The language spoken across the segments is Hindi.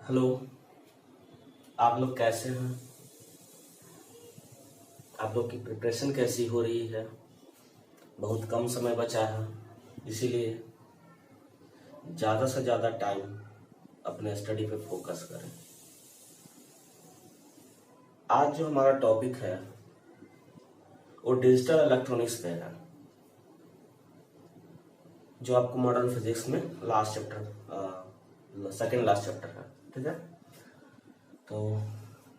हेलो। आप लोग कैसे हैं? आप लोग की प्रिपरेशन कैसी हो रही है? बहुत कम समय बचा है, इसीलिए ज़्यादा से ज़्यादा टाइम अपने स्टडी पे फोकस करें। आज जो हमारा टॉपिक है वो डिजिटल इलेक्ट्रॉनिक्स पे है, जो आपको मॉडर्न फिजिक्स में last chapter, second last chapter है। ठीक है, तो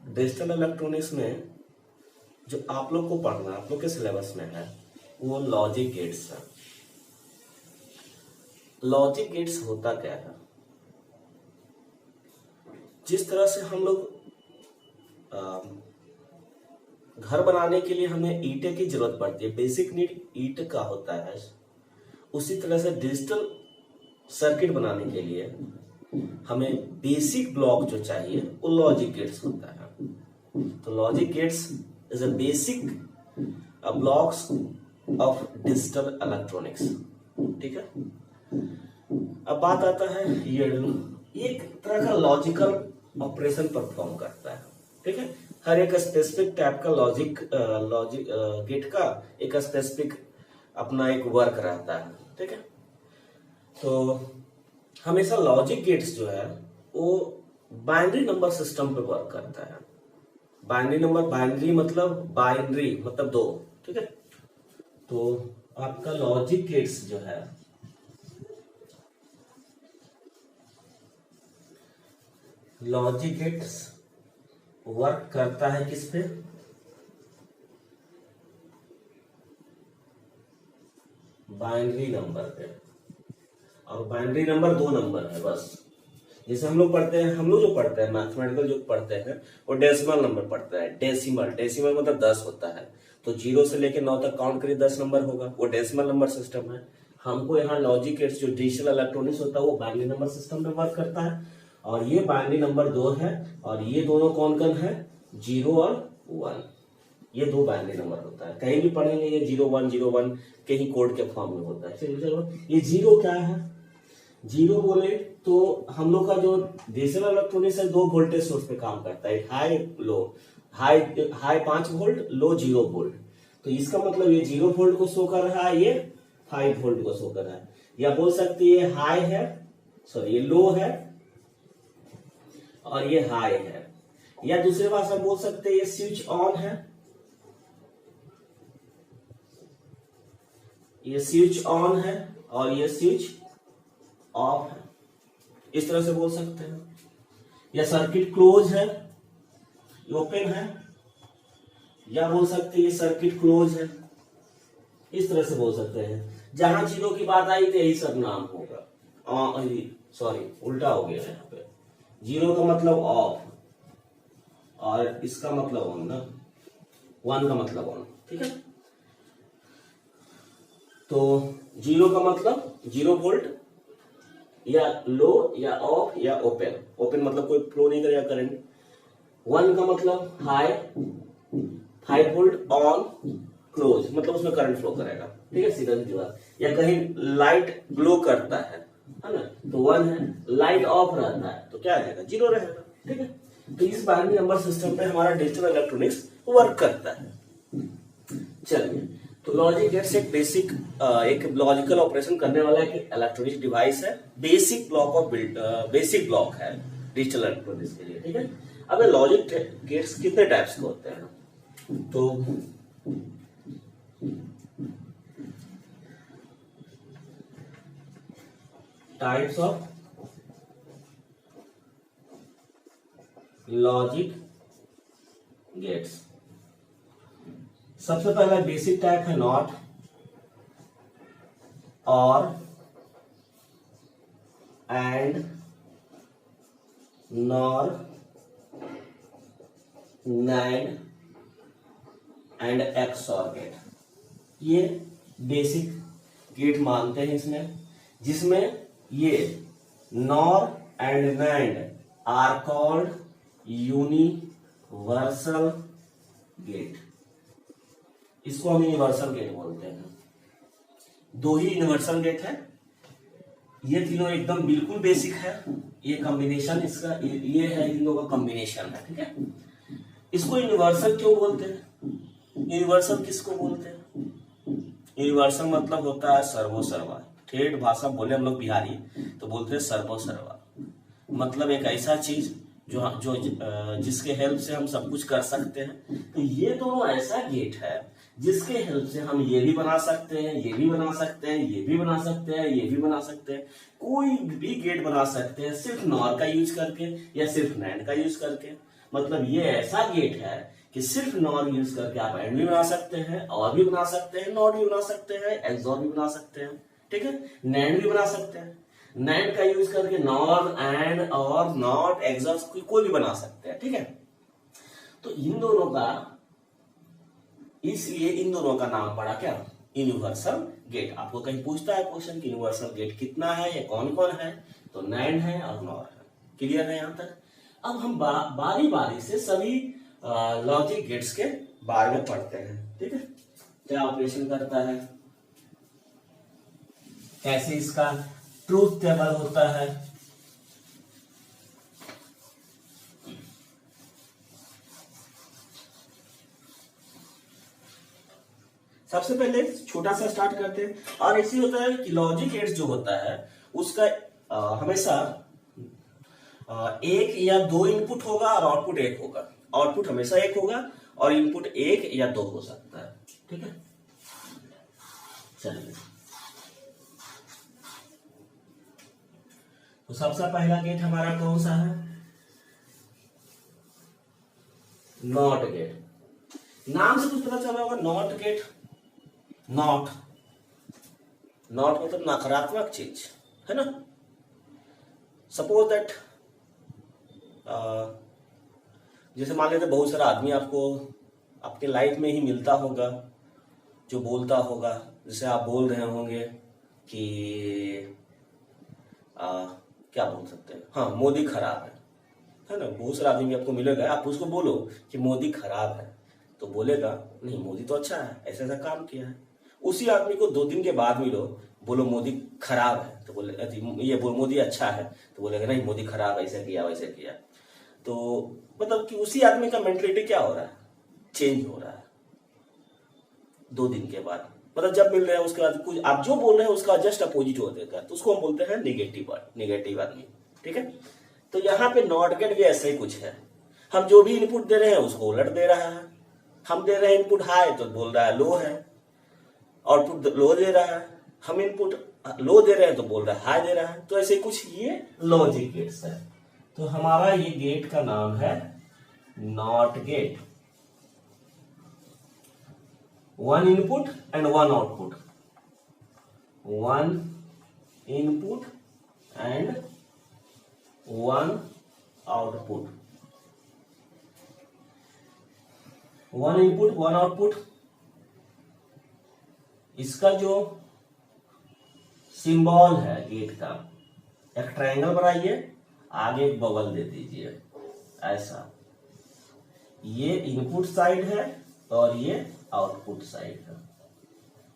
डिजिटल इलेक्ट्रॉनिक्स में जो आप लोग को पढ़ना है, आप लोग के सिलेबस में है, वो लॉजिक गेट्स है। लॉजिक गेट्स होता क्या है? जिस तरह से हम लोग घर बनाने के लिए हमें ईंटें की जरूरत पड़ती है, बेसिक नीड ईंट का होता है, उसी तरह से डिजिटल सर्किट बनाने के लिए हमें बेसिक ब्लॉक जो चाहिए वो लॉजिक गेट्स होता है। तो logic gates is a basic blocks of digital electronics. ठीक है, अब बात आता है ये एक तरह का लॉजिकल ऑपरेशन परफॉर्म करता है। ठीक है, हर एक स्पेसिफिक टाइप का लॉजिक गेट का एक स्पेसिफिक अपना एक वर्क रहता है। ठीक है, तो हमेशा लॉजिक गेट्स जो है वो बाइनरी नंबर सिस्टम पे वर्क करता है। बाइनरी मतलब दो। ठीक है, तो आपका लॉजिक गेट्स जो है लॉजिक गेट्स वर्क करता है किस पे? बाइनरी नंबर पे। और बाइनरी नंबर दो नंबर है बस। जैसे हम लोग जो पढ़ते हैं मैथमेटिकल जो पढ़ते हैं वो डेसिमल नंबर पढ़ता है। डेसिमल मतलब 10 होता है, तो 0 से लेकर 9 तक काउंट करिए, 10 नंबर होगा, वो डेसिमल नंबर सिस्टम है। हमको यहाँ लॉजिक गेट्स जो डिजिटल इलेक्ट्रॉनिक्स होता है वो बाइनरी नंबर सिस्टम पे वर्क करता है, और ये बाइनरी नंबर 2 है, और ये दोनों कौन कौन है? 0 और 1। ये दो बाइनरी नंबर होता है, कहीं भी पढ़ेंगे ये 0 1 कहीं कोड के फॉर्म में होता है। चलो, ये 0 क्या है? 0 बोले तो हम लोग का जो डिजिटल इलेक्ट्रॉनिक्स है 2 वोल्टेज सोर्स पे काम करता है, हाई लो। हाई 5 वोल्ट, लो 0 वोल्ट। तो इसका मतलब ये 0 वोल्ट को शो कर रहा है, ये 5 वोल्ट को शो कर रहा है। या बोल सकते ये हाई है, सॉरी ये लो है, और ये हाई है। या दूसरी भाषा बोल सकते हैं ये स्विच ऑन है, ये स्विच ऑन है, और ये स्विच ऑफ है। इस तरह से बोल सकते हैं। या सर्किट क्लोज है, ओपन है, या बोल सकते हैं ये सर्किट क्लोज है। इस तरह से बोल सकते हैं। जहां चीजों की बात आई तो यही सब नाम होगा। सॉरी, उल्टा हो गया यहाँ पे। 0 का मतलब ऑफ, और इसका मतलब ऑन ना, 1 का मतलब ऑन। ठीक है, तो 0 का मतलब 0 वोल्ट, या लो, या ऑफ, या ओपन। ओपन मतलब कोई फ्लो नहीं करेगा करंट। 1 का मतलब हाई, 5 वोल्ट, ऑन, क्लोज मतलब उसमें करंट फ्लो करेगा। ठीक है, सीधा सीधी बात। या कहीं लाइट ग्लो करता है ना, तो 1 है। लाइट ऑफ रहता है तो क्या रहेगा? 0 रहेगा। ठीक है, तो इस बाइनरी नंबर सिस्टम पे हमारा डिजिटल इलेक्ट्रॉनिक्स वर्क करता है। चलिए, तो लॉजिक गेट्स एक बेसिक एक लॉजिकल ऑपरेशन करने वाला एक इलेक्ट्रॉनिक डिवाइस है, बेसिक ब्लॉक है डिजिटल इलेक्ट्रॉनिक्स के लिए। ठीक है, अब ये लॉजिक गेट्स कितने टाइप्स के होते हैं? तो टाइप्स ऑफ लॉजिक गेट्स। सबसे पहला बेसिक टाइप है not, or, and, nor, nand, and xor gate. ये बेसिक गेट मानते हैं इसमें, जिसमें ये nor and nand are called universal gate. इसको हम यूनिवर्सल गेट बोलते हैं। 2 ही यूनिवर्सल गेट है, ये तीनों एकदम बिल्कुल बेसिक है। ये कॉम्बिनेशन इसका ये है, इन दोनों का कॉम्बिनेशन है, ठीक है। इसको यूनिवर्सल क्यों बोलते हैं? यूनिवर्सल किसको बोलते हैं? यूनिवर्सल मतलब होता है सर्वो सर्वा। ठेठ भाषा बोले हम लोग बिहारी तो बोलते हैं सर्वो सर्वा, मतलब एक ऐसा चीज जो जिसके हेल्प से हम सब कुछ कर सकते हैं। तो ये दोनों ऐसा गेट है जिसके हेल्प से हम ये भी बना सकते हैं, ये भी बना सकते हैं, ये भी बना सकते हैं, ये भी बना सकते हैं, कोई भी गेट बना सकते हैं सिर्फ नॉर का यूज करके या सिर्फ नैंड का यूज करके। मतलब ये ऐसा गेट है कि सिर्फ नॉर यूज करके आप एंड भी बना सकते हैं, और भी बना सकते हैं, नॉट भी बना सकते हैं, एक्सॉर भी बना सकते हैं, ठीक है, नैंड भी बना सकते हैं। नैंड का यूज करके नॉर, एंड, और, नॉट, एक्सॉर कोई भी बना सकते हैं, ठीक है। तो इन दोनों का, इसलिए इन दोनों का नाम पड़ा क्या? Universal gate. आपको कहीं पूछता है क्वेश्चन कि यूनिवर्सल गेट कितना है या कौन कौन है, तो नैंड है और नॉर है। क्लियर है यहां तक? अब हम बारी बारी से सभी लॉजिक गेट्स के बारे में पढ़ते हैं, ठीक है। क्या ऑपरेशन करता है, कैसे इसका ट्रूथ टेबल होता है, सबसे पहले छोटा सा स्टार्ट करते हैं। और ऐसी होता है कि लॉजिक गेट्स जो होता है उसका हमेशा एक या दो इनपुट होगा और आउटपुट एक होगा। आउटपुट हमेशा एक होगा और इनपुट एक या दो हो सकता है, ठीक है। चलिए, तो सबसे पहला गेट हमारा कौन सा है? Not gate. नाम से कुछ पता चला होगा, नॉट गेट। नॉट मतलब नकारात्मक चीज है ना। सपोज दैट जैसे मान लेते बहुत सारा आदमी आपको आपके लाइफ में ही मिलता होगा जो बोलता होगा, जैसे आप बोल रहे होंगे कि क्या बोल सकते हैं, हाँ मोदी खराब है ना। बहुत सारा आदमी आपको मिलेगा, आप उसको बोलो कि मोदी खराब है तो बोलेगा नहीं मोदी तो अच्छा है, ऐसा ऐसा काम किया है। उसी आदमी को 2 दिन के बाद मिलो, बोलो मोदी खराब है तो बोले ये बोल मोदी अच्छा है तो बोलेगा नहीं मोदी खराब है, ऐसा किया वैसा किया। तो मतलब कि उसी आदमी का मेंटलिटी क्या हो रहा है, चेंज हो रहा है 2 दिन के बाद। मतलब जब मिल रहे हैं उसके बाद कुछ आप जो बोल रहे हैं उसका जस्ट अपोजिट हो देता है, तो उसको हम बोलते हैं नेगेटिव आदमी, ठीक है। तो यहाँ पे नॉट गेट भी ऐसा ही कुछ है। हम जो भी इनपुट दे रहे हैं उसको उलट दे रहा है। हम दे रहे हैं इनपुट हाई तो बोल रहा है लो है, आउटपुट लो दे रहा है। हम इनपुट लो दे रहे हैं तो बोल रहा है हाई दे रहा है। तो ऐसे कुछ ये लॉजिक गेट्स है। तो हमारा ये गेट का नाम है not gate. 1 input and 1 output, 1 input and 1 output, 1 input 1 output. इसका जो सिंबल है गेट का, एक ट्रायंगल बनाइए, आगे एक बबल दे दीजिए ऐसा। ये इनपुट साइड है और ये आउटपुट साइड है,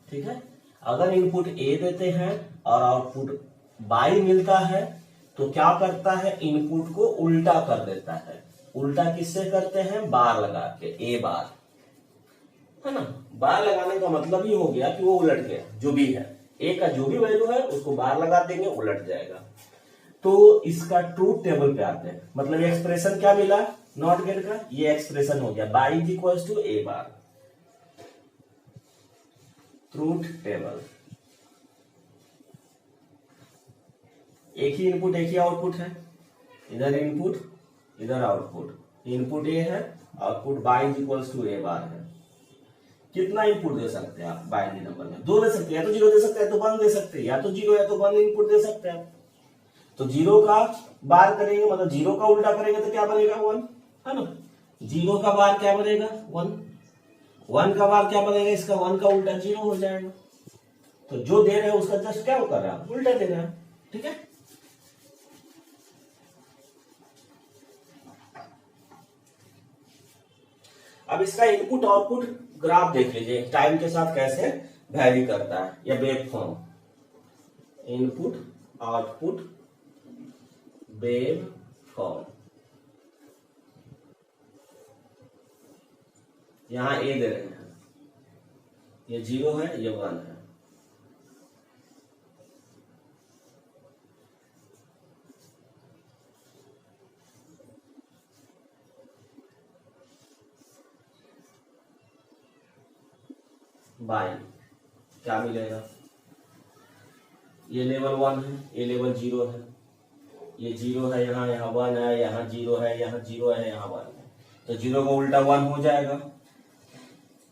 ठीक है। अगर इनपुट ए देते हैं और आउटपुट बाई मिलता है तो क्या करता है, इनपुट को उल्टा कर देता है। उल्टा किससे करते हैं, बार लगा के, ए बार है ना। बार लगाने का मतलब ही हो गया कि वो उलट गया, जो भी है ए का जो भी वैल्यू है उसको बार लगा देंगे, उलट जाएगा। तो इसका ट्रूथ टेबल पे आते हैं। मतलब एक्सप्रेशन क्या मिला नॉट गेट का, ये एक्सप्रेशन हो गया Y is equal to A bar. Truth table, एक ही इनपुट एक ही आउटपुट है, इधर इनपुट इधर आउटपुट। इनपुट ए है, output Y is equal to A bar है। कितना इनपुट दे सकते हैं आप बाइनरी नंबर में, 2 दे सकते हैं, या तो 0 दे सकते हैं तो 1 दे सकते हैं, या तो 0 या तो 1 इनपुट दे सकते हैं। तो 0 का बार करेंगे, मतलब 0 का उल्टा करेंगे तो क्या बनेगा 1 है ना। 0 का बार क्या बनेगा 1, 1 का बार क्या बनेगा, इसका 1 का उल्टा 0 हो जाएगा। तो जो दे रहे हैं उसका जस्ट क्या कर रहा है, उल्टा दे रहा है, ठीक है। अब इसका इनपुट आउटपुट ग्राफ देख लीजिए, टाइम के साथ कैसे वैरी करता है, या wave form. Input output wave form. यहां ए दे रहे हैं, ये 0 है, ये 1 है। बाई क्या मिलेगा, ये लेवल 1 है, ये लेवल 0 है, ये 0 है, यहाँ 1 है, यहाँ 0 है, यहाँ 0 है, यहाँ 1 है, तो 0 का उल्टा 1 हो जाएगा,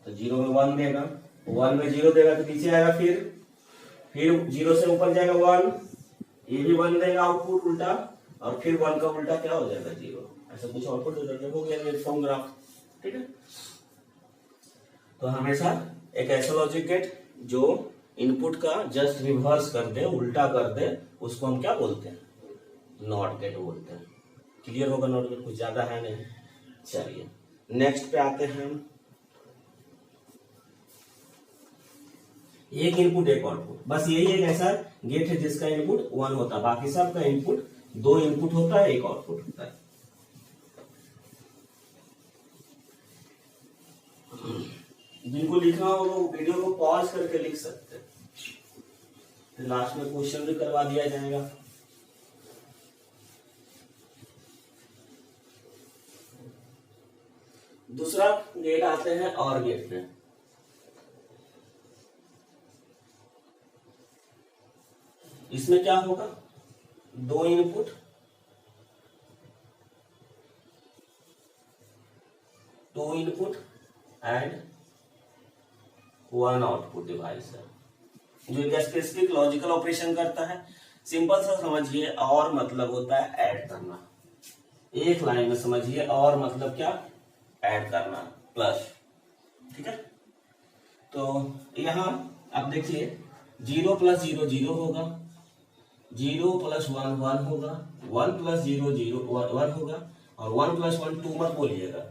तो 0 में 1 देगा, 1 में 0 देगा तो नीचे आएगा, फिर 0 से ऊपर जाएगा 1, ये भी 1 देगा आउटपुट उल्टा, और फिर 1 का उल्टा क्या हो जाएगा 0, ऐसा कुछ आउटपुट हो गया वेवफॉर्म ग्राफ। ठीक है, तो हमेशा एक ऐसा लॉजिक गेट जो इनपुट का जस्ट रिवर्स कर दे, उल्टा कर दे, उसको हम क्या बोलते हैं, नॉट गेट बोलते हैं। क्लियर होगा, नॉट गेट कुछ ज्यादा है नहीं। चलिए नेक्स्ट पे आते हैं हम। एक इनपुट एक आउटपुट, बस यही एक ऐसा गेट है जिसका इनपुट 1 होता है, बाकी सब का इनपुट 2 इनपुट होता है, एक आउटपुट होता है। जिनको लिखना हो वो वीडियो को पॉज करके लिख सकते हैं, फिर लास्ट में क्वेश्चन भी करवा दिया जाएगा। दूसरा गेट आते हैं और गेट में। इसमें क्या होगा, 2 input 2 input and 1 output device है, जो एक स्पेसिफिक लॉजिकल ऑपरेशन करता है। सिंपल सा समझिए, और मतलब होता है ऐड करना। एक लाइन में समझिए, और मतलब क्या, ऐड करना, प्लस। ठीक है, तो यहां आप देखिए 0 + 0 0 होगा, 0 + 1 1 होगा, 1 + 0 0 1 होगा, और 1 + 1 2 मत बोलिएगा,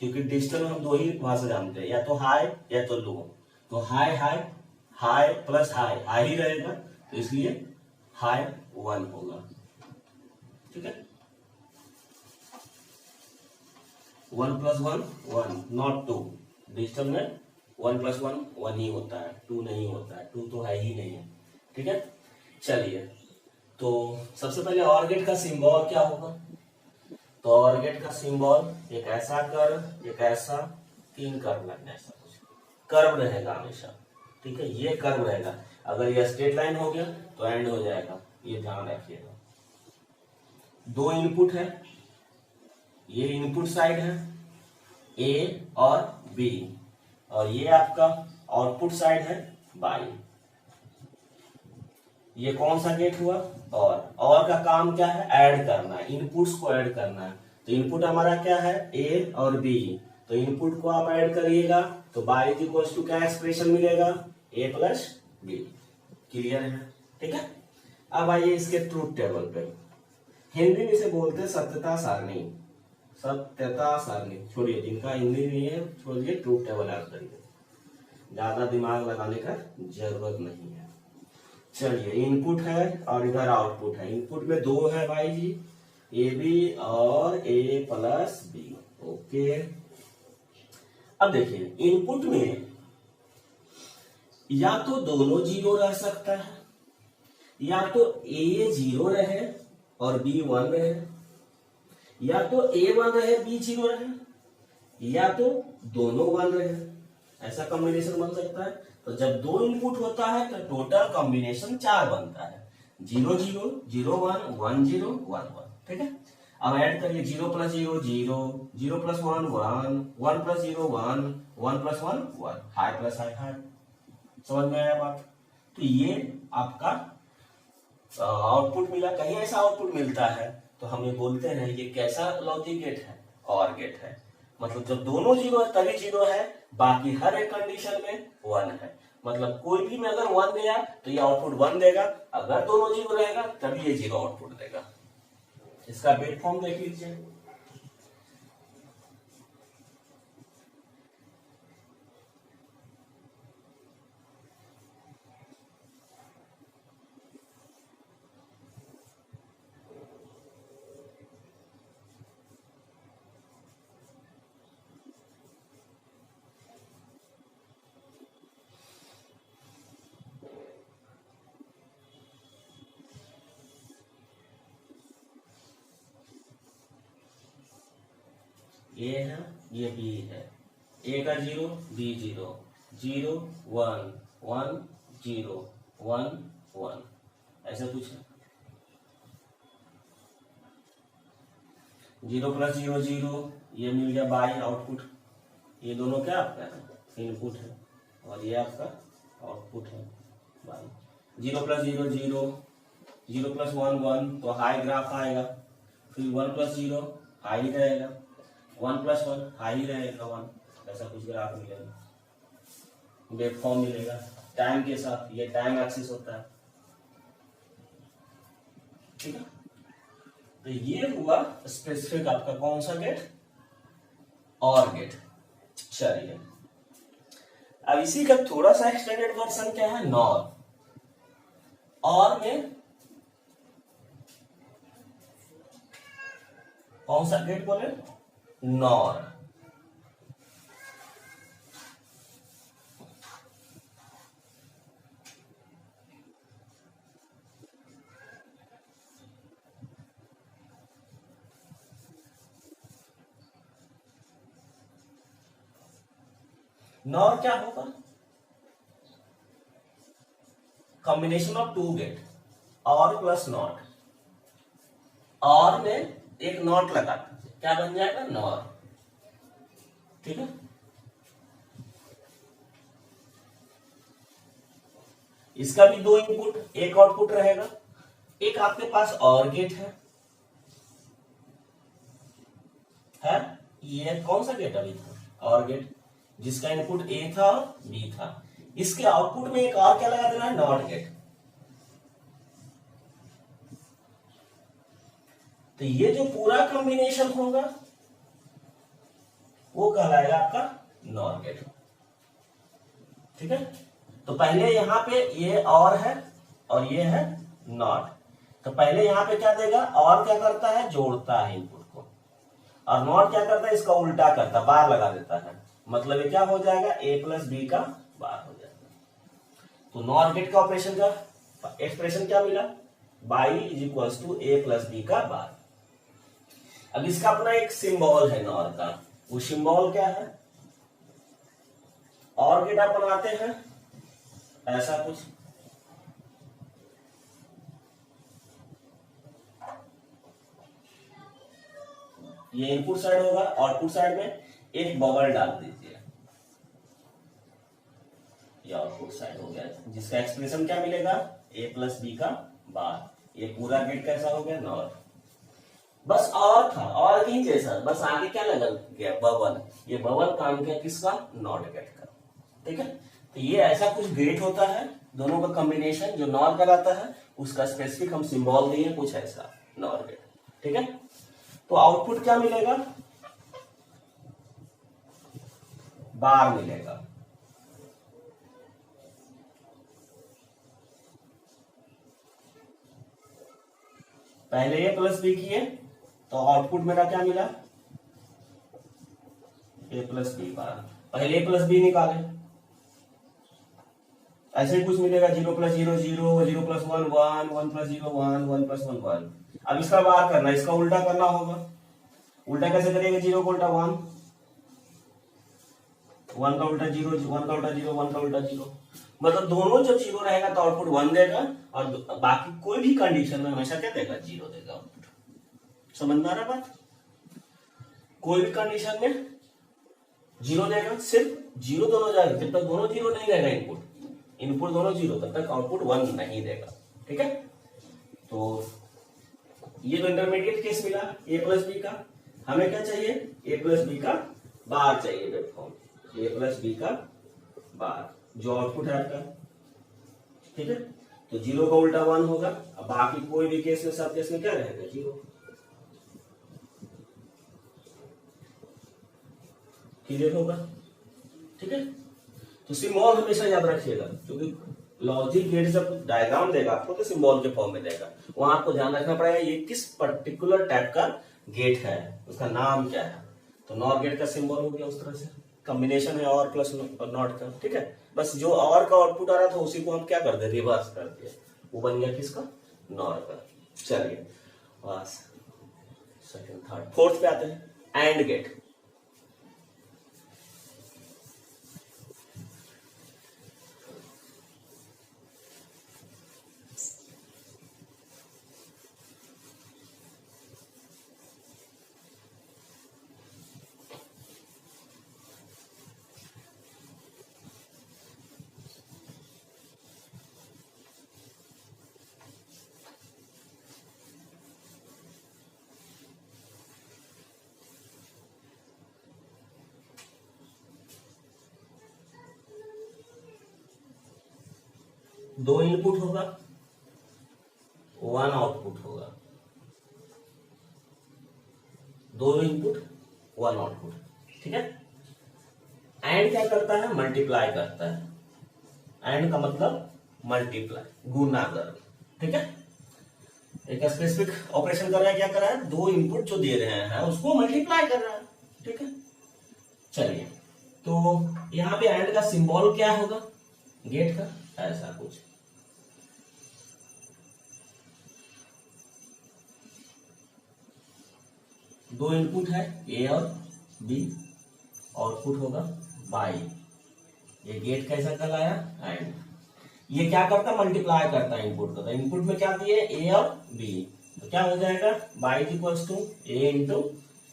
क्योंकि डिजिटल में हम 2 ही भाषा जानते हैं, या तो हाई या तो लो। तो high high high plus high high ही रहेगा, तो इसलिए हाई 1 होगा। ठीक है, 1 + 1 1 नॉट 2। डिजिटल में 1 + 1 1 ही होता है, 2 नहीं होता है, 2 तो है ही नहीं है। ठीक है, चलिए तो सबसे पहले ऑर गेट का सिंबल क्या होगा, तो ऑर गेट का सिंबल एक ऐसा कर्व, एक ऐसा 3 कर्व लगना, ऐसा कुछ कर्व रहेगा हमेशा। ठीक है, ये कर्व रहेगा, अगर ये स्ट्रेट लाइन हो गया तो एंड हो जाएगा, ये ध्यान रखिएगा। 2 इनपुट है, ये इनपुट साइड है ए और बी, और ये आपका आउटपुट साइड है बाई। ये कौन सा गेट हुआ, और का काम क्या है, ऐड करना है, इनपुट्स को ऐड करना है। तो इनपुट हमारा क्या है, ए और बी, तो इनपुट को आप ऐड करिएगा, तो बाई इक्वल्स टू क्या एक्सप्रेशन मिलेगा, ए + बी। क्लियर है। ठीक है, अब आइए इसके ट्रूथ टेबल पे। हिंदी में इसे बोलते हैं सत्यता सारणी, सत्यता सारणी। छोड़िए, जिनका हिंदी नहीं है छोड़िए, ट्रूथ टेबल याद करिए, ज्यादा दिमाग लगाने का जरूरत नहीं है। चलिए, इनपुट है और इधर आउटपुट है, इनपुट में 2 है भाई जी, ए बी और ए + बी। ओके, अब देखिए इनपुट में या तो दोनों 0 रह सकता है, या तो ए 0 रहे और बी 1 रहे, या तो ए 1 रहे बी 0 रहे, या तो दोनों 1 रहे, ऐसा कॉम्बिनेशन बन सकता है। तो जब 2 इनपुट होता है तो टोटल कॉम्बिनेशन 4 बनता है, 0 0 0 1 1 0 1 1। ठीक है, अब ऐड करिए, 0 + 0 0, 0 + 1 1, 1 + 0 1, 1 + 1 1, हाई प्लस हाई हाई। समझ में आया बात। तो ये आपका आउटपुट मिला। कहीं ऐसा आउटपुट मिलता है तो हम ये बोलते हैं ये कैसा लॉजिक गेट है, और गेट है। मतलब जब दोनों 0 है तभी 0 है, बाकी हर एक कंडीशन में 1 है। मतलब कोई भी में अगर 1 गया तो ये आउटपुट 1 देगा, अगर दोनों 0 रहेगा तभी ये 0 आउटपुट देगा। इसका वेव फॉर्म देख लीजिए। ए है, ये बी है, ए का 0, बी 0, 0 1 1 0 1 1, ऐसा कुछ है। 0 + 0 0, ये मिल गया बाई आउटपुट। ये दोनों क्या आपका है, इनपुट है, और ये आपका आउटपुट है बाई। 0 + 0 0, 0 + 1 1, तो हाई ग्राफ आएगा। फिर 1 + 0 हाई रहेगा, 1 + 1 हाई रहेगा 1, ऐसा कुछ ग्राफ मिलेगा, वेवफॉर्म मिलेगा टाइम के साथ। ये टाइम एक्सिस होता है, ठीक है। तो ये हुआ स्पेसिफिक आपका कौन सा गेट, और गेट। चलिए अब इसी का थोड़ा सा एक्सटेंडेड वर्जन क्या है, नॉर। और में कौन सा गेट बोले, नॉर। नॉर क्या होगा, कॉम्बिनेशन ऑफ टू गेट, और प्लस नॉट। और में एक नॉट लगा, क्या बन जाएगा, नॉर, ठीक है। इसका भी 2 इनपुट, एक आउटपुट रहेगा। एक आपके पास और गेट है, ये कौन सा गेट अभी था, और गेट, जिसका इनपुट ए था और बी था। इसके आउटपुट में एक और क्या लगा देना है, नॉट गेट। तो ये जो पूरा कॉम्बिनेशन होगा वो कहलाएगा आपका नॉर गेट, ठीक है। तो पहले यहां पे ये और है और ये है नॉट। तो पहले यहां पे क्या देगा, और क्या करता है, जोड़ता है इनपुट को, और नॉट क्या करता है, इसका उल्टा करता है, बार लगा देता है। मतलब ये क्या हो जाएगा, a + b का बार हो जाएगा। तो नॉर गेट का ऑपरेशन का एक्सप्रेशन क्या मिला, बाई = a + b का बार। अब इसका अपना एक सिंबल है नॉर का, वो सिंबल क्या है, और गेट आप बनाते हैं ऐसा कुछ, ये इनपुट साइड होगा, आउटपुट साइड में एक बबल डाल दीजिए, ये आउटपुट साइड हो गया, जिसका एक्सप्रेशन क्या मिलेगा, a + b का बार। ये पूरा गेट कैसा हो गया, नॉर। बस और था, और ही जैसा, बस आगे क्या लगा गया, बबल। ये बबल काम किया किसका, नॉट गेट का, ठीक है। तो ये ऐसा कुछ गेट होता है, दोनों का कॉम्बिनेशन जो नॉर कहलाता है, उसका स्पेसिफिक हम सिंबल दिए कुछ ऐसा, नॉर गेट, ठीक है। तो आउटपुट क्या मिलेगा, बार मिलेगा। पहले ये + b किए तो आउटपुट मेरा क्या मिला, a + b बार। पहले a + b निकाले, ऐसे ही कुछ मिलेगा, 0 + 0 0, 0 + 1 1, 1 + 0 1, 1 + 1 1। अब इसका बार करना, इसका उल्टा करना होगा। उल्टा कैसे करेंगे, 0 का उल्टा 1, 1 का उल्टा 0, 1 का उल्टा 0, 1 का उल्टा 0। मतलब दोनों जब 0 रहेगा तो आउटपुट 1 देगा, और बाकी कोई भी कंडीशन में हमेशा क्या देगा, 0 देगा आउटपुट। समझ में आ रहा बात, कोई भी कंडीशन में 0 देगा, सिर्फ 0 दोनों जाएगा, जब तक दोनों 0 नहीं रहेगा इनपुट दोनों 0, तब तक आउटपुट 1 नहीं देगा, ठीक है। तो ये तो इंटरमीडिएट केस मिला a + b का। हमें क्या चाहिए, a + b का बार चाहिए, वेवफॉर्म a + b का बार, जो आउटपुट है आपका, ठीक है। तो 0 का उल्टा 1 होगा, अब बाकी कोई भी केस में, सब केस में क्या रहेगा, 0, क्लियर होगा, ठीक है। तो सिंबल हमेशा याद रखिएगा, क्योंकि लॉजिक गेट जब डायग्राम देगा आपको तो सिंबल के फॉर्म में देगा, वहां आपको ध्यान रखना पड़ेगा ये किस पर्टिकुलर टाइप का गेट है, उसका नाम क्या है। तो नॉर गेट का सिंबल हो गया उस तरह से, कॉम्बिनेशन है और प्लस नॉट का, ठीक है। बस जो और का आउटपुट आ रहा था उसी को हम क्या कर दे, रिवर्स कर दिया, वो बन गया किसका, नॉर का। चलिए बस सेकंड थर्ड फोर्थ पे आते हैं, एंड गेट। दो इनपुट होगा, वन आउटपुट होगा, दो इनपुट वन आउटपुट, ठीक है। एंड क्या करता है, मल्टीप्लाई करता है। एंड का मतलब मल्टीप्लाई, गुना कर, ठीक है। एक स्पेसिफिक ऑपरेशन कर रहा है, क्या कर रहा है, दो इनपुट जो दे रहे हैं उसको मल्टीप्लाई कर रहा है, ठीक है। चलिए, तो यहाँ पे एंड का सिंबल क्या होगा, गेट का ऐसा कुछ, दो इनपुट है ए और बी, आउटपुट होगा बाई, ये गेट कैसा कहलाया, एंड। ये क्या करता, मल्टीप्लाई करता है इनपुट का, तो इनपुट में क्या दिए, ए और बी, तो क्या हो जाएगा, Y equals to A into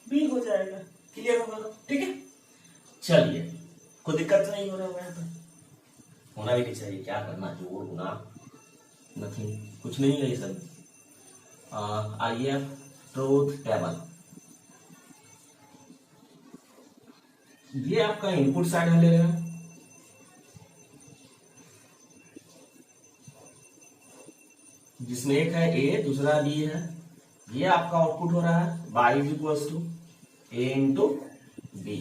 B हो जाएगा। क्लियर होगा, ठीक है। चलिए, कोई दिक्कत तो नहीं हो रहा होगा, यहाँ पे होना भी नहीं चाहिए, क्या करना, जोड़ गुना नथिंग, कुछ नहीं है ये सब। आइए ट्रूथ टेबल, ये आपका इनपुट साइड में ले रहे हैं, जिसमें एक है ए दूसरा बी है, ये आपका आउटपुट हो रहा है Y equals to A into B.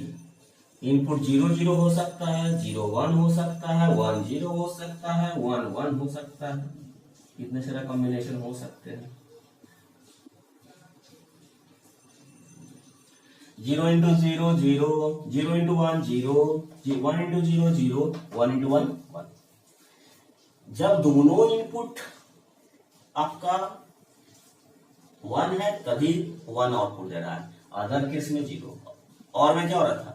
Input 0 0 हो सकता है, 0 1 हो सकता है, 1 0 हो सकता है, 1 1 हो सकता है, कितने सारे कॉम्बिनेशन हो सकते हैं। 0 इंटू 0 0, 0 इंटू 1 0, 1 इंटू 0 0, 1 इंटू 1 1। जब दोनों इनपुट आपका 1 है तभी 1 आउटपुट दे रहा है, अदर केस में 0। और में क्या हो रहा था,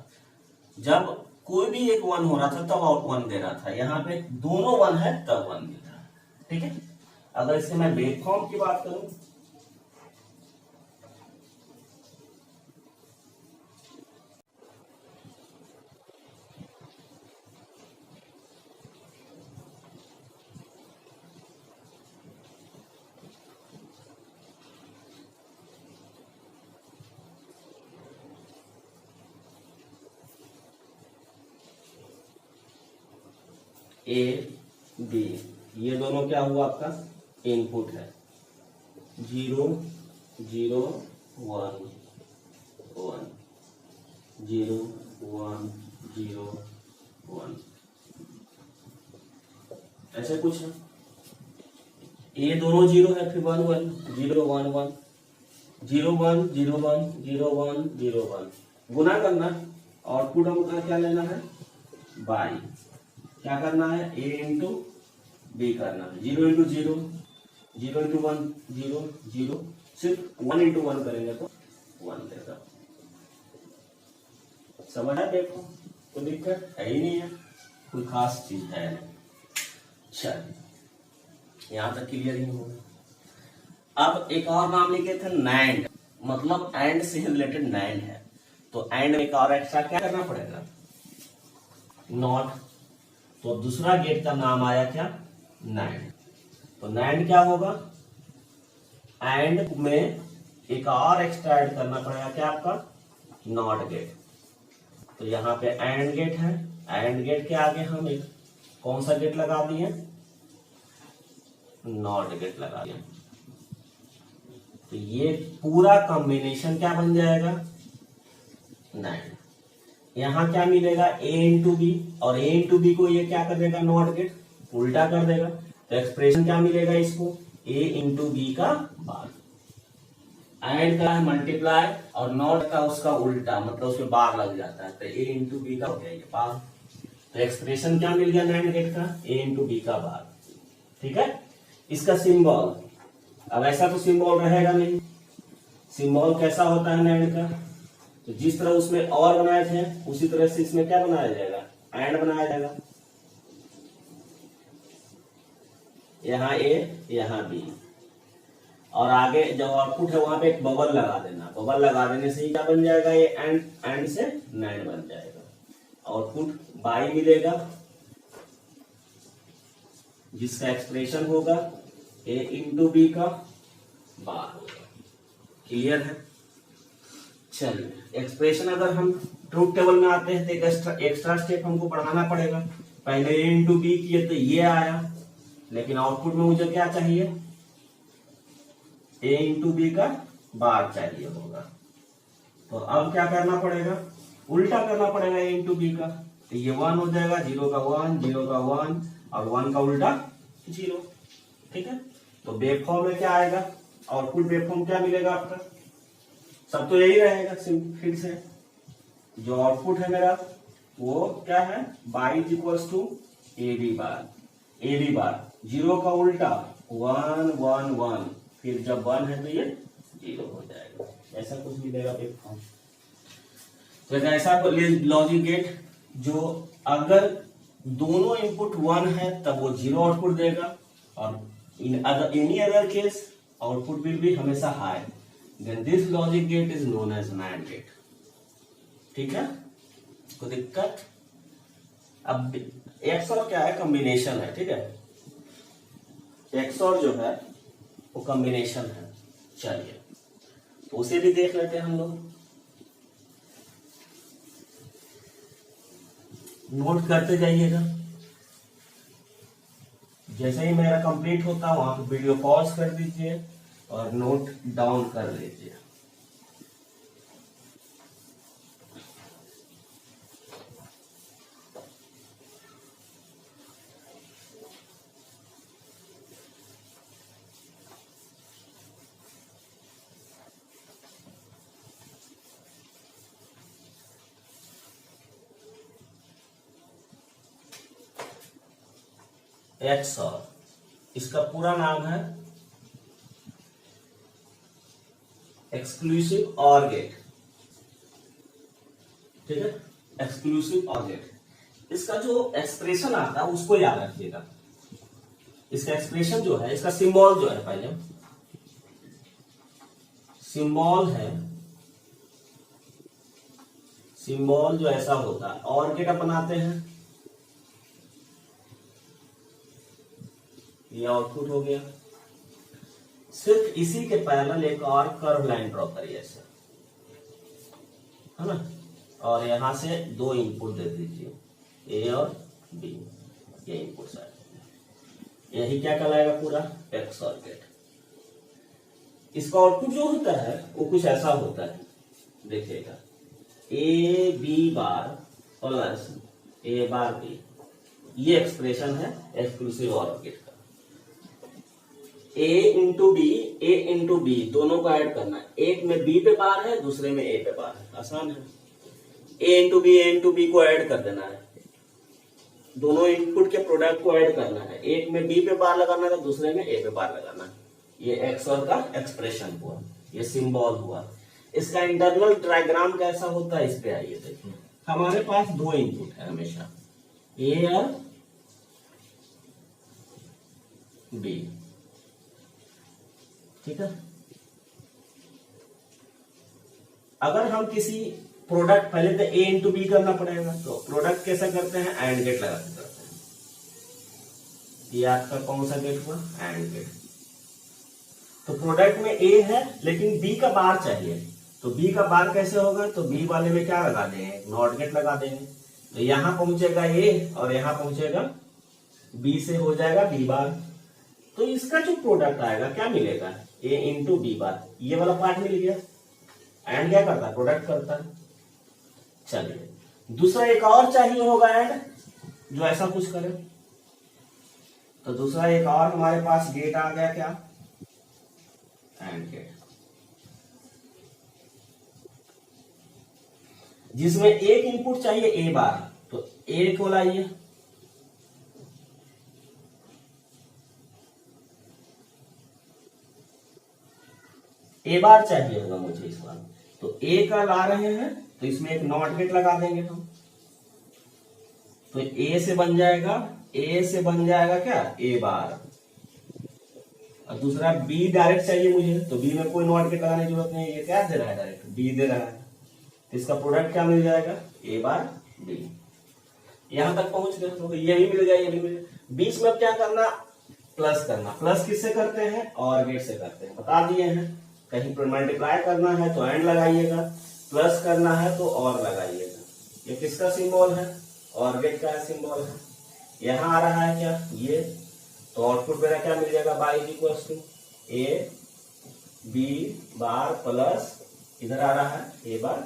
जब कोई भी एक 1 हो रहा था तब आउट 1 दे रहा था, यहाँ पे दोनों 1 है तब 1 दे रहा है, ठीक है। अगर इससे मैं वेवफॉर्म की बात करूं, ए बी, ये दोनों क्या हुआ आपका इनपुट है, 0 0 1 1, 0 1 0 1, ऐसे कुछ है। ये दोनों 0 है, फिर 1 1 0 1 1, 0 1 0 1 0 1 0 1, गुना करना, आउटपुट हमका क्या लेना है, बाई, क्या करना है, ए इंटू बी करना है, 0 इंटू 0, 0 इंटू 1 0 0, सिर्फ 1 इंटू 1 करेंगे तो 1 देगा। समझ है, देखो कोई दिक्कत है ही नहीं है, कोई खास चीज है नहीं। चलिए, यहां तक क्लियर ही होगा। अब एक और नाम लिखे थे नैंड, मतलब एंड से रिलेटेड नैंड है, तो एंड में एक और एक्स्ट्रा क्या करना पड़ेगा, नॉट। तो दूसरा गेट का नाम आया क्या, नैंड। तो नैंड क्या होगा, एंड में एक और एक्स्ट्रा ऐड करना पड़ेगा, क्या आपका, नॉट गेट। तो यहाँ पे एंड गेट है, एंड गेट के आगे हम एक कौन सा गेट लगा दिए, नॉट गेट लगा दिए। तो ये पूरा कॉम्बिनेशन क्या बन जाएगा, नैंड। यहां क्या मिलेगा, ए इंटू बी, और ए इंटू बी को ये क्या कर देगा, नॉट गेट उल्टा कर देगा, तो एक्सप्रेशन क्या मिलेगा इसको, ए इंटू बी का बार। एंड का है मल्टीप्लाई और नॉट का उसका उल्टा, मतलब उसमें बार लग जाता है, तो ए इंटू बी का हो गया ये बार। तो एक्सप्रेशन क्या मिल गया नैंड गेट का, ए इंटू बी का बार, ठीक है। इसका सिंबल, अब ऐसा तो सिंबल रहेगा नहीं, सिंबल कैसा होता है नैंड का, तो जिस तरह उसमें और बनाए थे उसी तरह से इसमें क्या बनाया जाएगा, एंड बनाया जाएगा। यहाँ ए यहाँ बी, और आगे जो आउटपुट है वहां पे एक बबल लगा देना, बबल लगा देने से ही क्या बन जाएगा, ये एंड से नैंड बन जाएगा। आउटपुट बाई मिलेगा, जिसका एक्सप्रेशन होगा ए इंटू बी का बार होगा। क्लियर है। चलिए, एक्सप्रेशन अगर हम ट्रूथ टेबल में आते हैं तो एक्स्ट्रा स्टेप हमको बढ़ाना पड़ेगा। पहले ए इंटू बी किए तो ये आया, लेकिन आउटपुट में मुझे क्या चाहिए, ए इंटू बी का बार चाहिए होगा। तो अब क्या करना पड़ेगा, उल्टा करना पड़ेगा ए इंटू बी का। तो ये 1 हो जाएगा, 0 का 1, 0 का 1 और 1 का उल्टा 0। ठीक है, तो वेवफॉर्म में क्या आएगा, आउटपुट वेवफॉर्म क्या मिलेगा आपका, सब तो यही रहेगा। फिर से जो आउटपुट है मेरा वो क्या है, y is equals to A B bar. A B bar 0 का उल्टा 1 1 1, फिर जब 1 है तो ये 0 हो जाएगा। ऐसा कुछ मिलेगा वेवफॉर्म। तो ऐसा लॉजिक गेट जो अगर दोनों इनपुट 1 है तब वो 0 आउटपुट देगा, और in any other case output will be हमेशा high, then this logic gate is known as NAND gate. ठीक है, कोई दिक्कत। अब XOR क्या है, कॉम्बिनेशन है। ठीक है, XOR जो है वो कॉम्बिनेशन है। चलिए तो उसे भी देख लेते हैं हम लोग। नोट करते जाइएगा, जैसे ही मेरा कंप्लीट होता है वहां पे वीडियो पॉज कर दीजिए और नोट डाउन कर लीजिए। XOR, इसका पूरा नाम है एक्सक्लूसिव OR गेट। ठीक है, एक्सक्लूसिव OR गेट। इसका जो एक्सप्रेशन आता है उसको याद रखिएगा। इसका एक्सप्रेशन जो है, इसका सिंबल जो है, पहले सिंबल है, सिंबल जो ऐसा होता है, OR गेट अपनाते हैं, ये आउटपुट हो गया। सिर्फ इसी के पैरेलल एक और कर्व लाइन ड्रॉ करिए ऐसे, है ना, और यहां से 2 इनपुट दे दीजिए, ए और बी, ये इनपुट साइड। यही क्या कहलाएगा, पूरा XOR गेट। इसका आउटपुट जो होता है वो कुछ ऐसा होता है, देखिएगा, A B bar plus A bar B, ये एक्सप्रेशन है एक्सक्लूसिव OR गेट का। ए इंटू बी दोनों को ऐड करना है, एक में बी पे बार है, दूसरे में ए पे बार है, आसान है। ए इंटू बी को ऐड कर देना है, दोनों इनपुट के प्रोडक्ट को ऐड करना है, एक में बी पे बार लगाना है, दूसरे में ए पे बार लगाना है। ये XOR का एक्सप्रेशन हुआ, ये सिंबल हुआ। इसका इंटरनल डायग्राम कैसा होता है, इस पे आइए देखिए। हमारे पास 2 इनपुट है हमेशा, ए और बी। ठीक है, अगर हम किसी प्रोडक्ट, पहले तो ए इंटू बी करना पड़ेगा, तो प्रोडक्ट कैसा करते हैं, एंड गेट लगा के करते हैं। ये आपका कौन सा गेट हुआ, एंड गेट। तो प्रोडक्ट में ए है लेकिन बी का बार चाहिए, तो बी का बार कैसे होगा, तो बी वाले में क्या लगा देंगे, नॉट गेट लगा देंगे। तो यहां पहुंचेगा ए और यहां पहुंचेगा बी, से हो जाएगा बी बार। तो इसका जो प्रोडक्ट आएगा क्या मिलेगा, ए इंटू बी बार, ये वाला पार्ट मिल गया। एंड क्या करता है, प्रोडक्ट करता है। चलिए दूसरा एक और चाहिए होगा एंड, जो ऐसा कुछ करे। तो दूसरा एक और हमारे पास गेट आ गया, क्या, एंड गेट, जिसमें एक इनपुट चाहिए ए बार, तो ए को लाइए, ए बार चाहिए होगा मुझे इस बार, तो ए का ला रहे हैं तो इसमें एक नॉट गेट लगा देंगे हम। तो ए से बन जाएगा, ए से बन जाएगा क्या, ए बार। और दूसरा बी डायरेक्ट चाहिए मुझे, तो बी में कोई नॉट गेट लगाने की जरूरत नहीं, ये क्या दे रहा है, डायरेक्ट बी दे रहा है। तो इसका प्रोडक्ट क्या मिल जाएगा, ए बार बी। यहां तक पहुंच गए, तो ये भी मिल गया, ये भी मिल गया। बीच में क्या करना, प्लस करना। प्लस किससे करते हैं, और गेट से करते हैं, बता दिए हैं। कहीं पर मल्टीप्लाई करना है तो एंड लगाइएगा, प्लस करना है तो और लगाइएगा। ये किसका सिंबल है, और गेट का सिंबल है। यहां आ रहा है क्या, ये तो आउटपुट मेरा क्या मिल जाएगा, Y is equal to A B bar plus इधर आ रहा है ए बार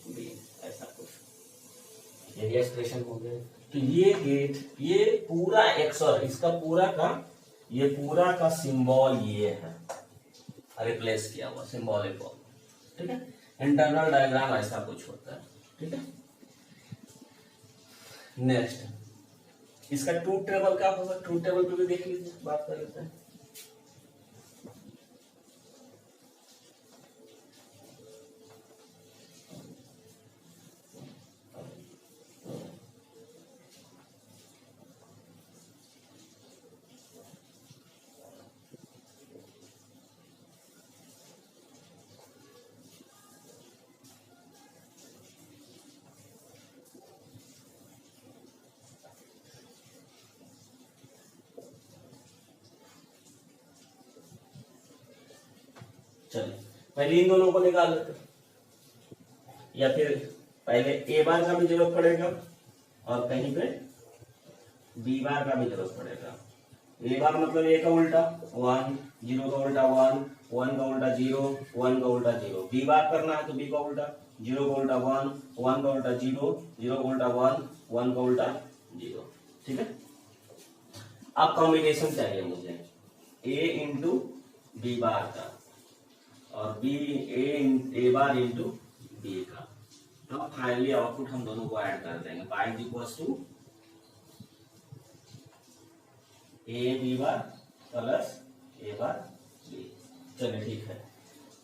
बी, ऐसा कुछ। ये एक्सप्रेशन हो गया। तो ये गेट, ये पूरा एक्सर, इसका पूरा का, ये पूरा का सिंबल ये है, रिप्लेस किया हुआ सिंबल एक और, ठीक है। इंटरनल डायग्राम ऐसा कुछ होता है, ठीक है। नेक्स्ट इसका ट्रूथ टेबल क्या होगा, ट्रूथ टेबल पे भी देख लीजिए, बात कर लेते हैं। चलिए पहले इन दोनों को निकाल लेते हैं, या फिर पहले ए बार का भी जरूरत पड़ेगा और कहीं पे बी बार का भी जरूरत पड़ेगा। ए बार मतलब ए का उल्टा 1, 0 का उल्टा 1, 1 का उल्टा 0, 1 का उल्टा 0। बी बार करना है तो बी का उल्टा 0 का उल्टा 1, 1 का उल्टा 0, 0 का उल्टा 1, 1 का उल्टा 0, ठीक है। अब कॉम्बिनेशन चाहिए मुझे ए इंटू बी बार का और बी ए बार इंटू बी का। तो फाइनली आउटपुट हम दोनों को ऐड कर देंगे, Y is equal to A B bar plus A bar B. चलिए ठीक है,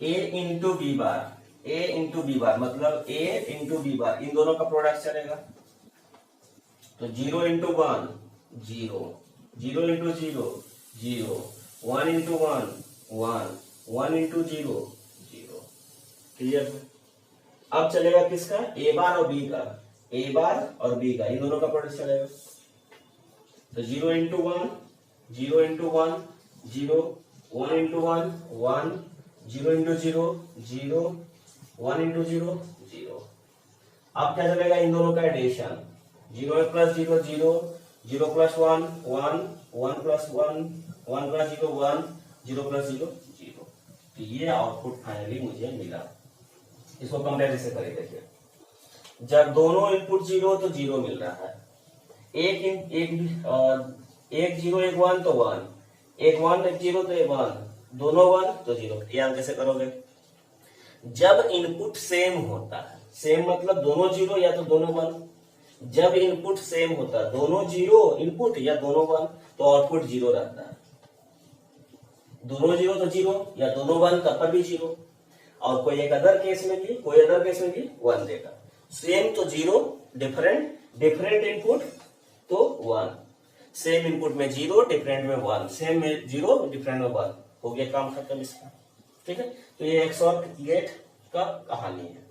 A into B bar, A into B bar मतलब ए इंटू बी बार, इन दोनों का प्रोडक्ट चलेगा। तो 0 into 1 0, 0 into 0 0, 1 into 1 1, 1 into 0 0। Clear. अब चलेगा किसका, ए बार और बी का, ए बार और बी का, इन दोनों का प्रोडक्ट चलेगा। तो 0 into 1 0 into 1 0, 1 into 1 1, 0 into 0 0, 1 into 0 0। अब क्या चलेगा, इन दोनों का addition, 0 plus 0 0, 0 plus 1 1, 1 plus 1 1 plus 0 1, 0 plus 0 0। तो ये आउटपुट फाइनली मुझे मिला। इसको कंपेरिजन करें, देखिए जब दोनों इनपुट 0 हो तो 0 मिल रहा है, एक 0 एक 1 तो 1, एक 1 एक 0 तो एक 1, दोनों 1 तो 0। ये आप कैसे करोगे, जब इनपुट सेम होता है, सेम मतलब दोनों 0 या तो दोनों 1, जब इनपुट सेम होता है, दोनों 0 इनपुट या दोनों 1, तो आउटपुट 0 रहता है। दोनों 0 तो 0 या दोनों 1 तब पर भी 0, और कोई एक अदर केस में भी, कोई अदर केस में भी 1 देगा। सेम तो 0, डिफरेंट, डिफरेंट इनपुट तो 1, सेम इनपुट में 0, डिफरेंट में 1, सेम में 0, डिफरेंट में 1। हो गया काम खत्म इसका, ठीक है। तो ये XOR गेट का कहानी है।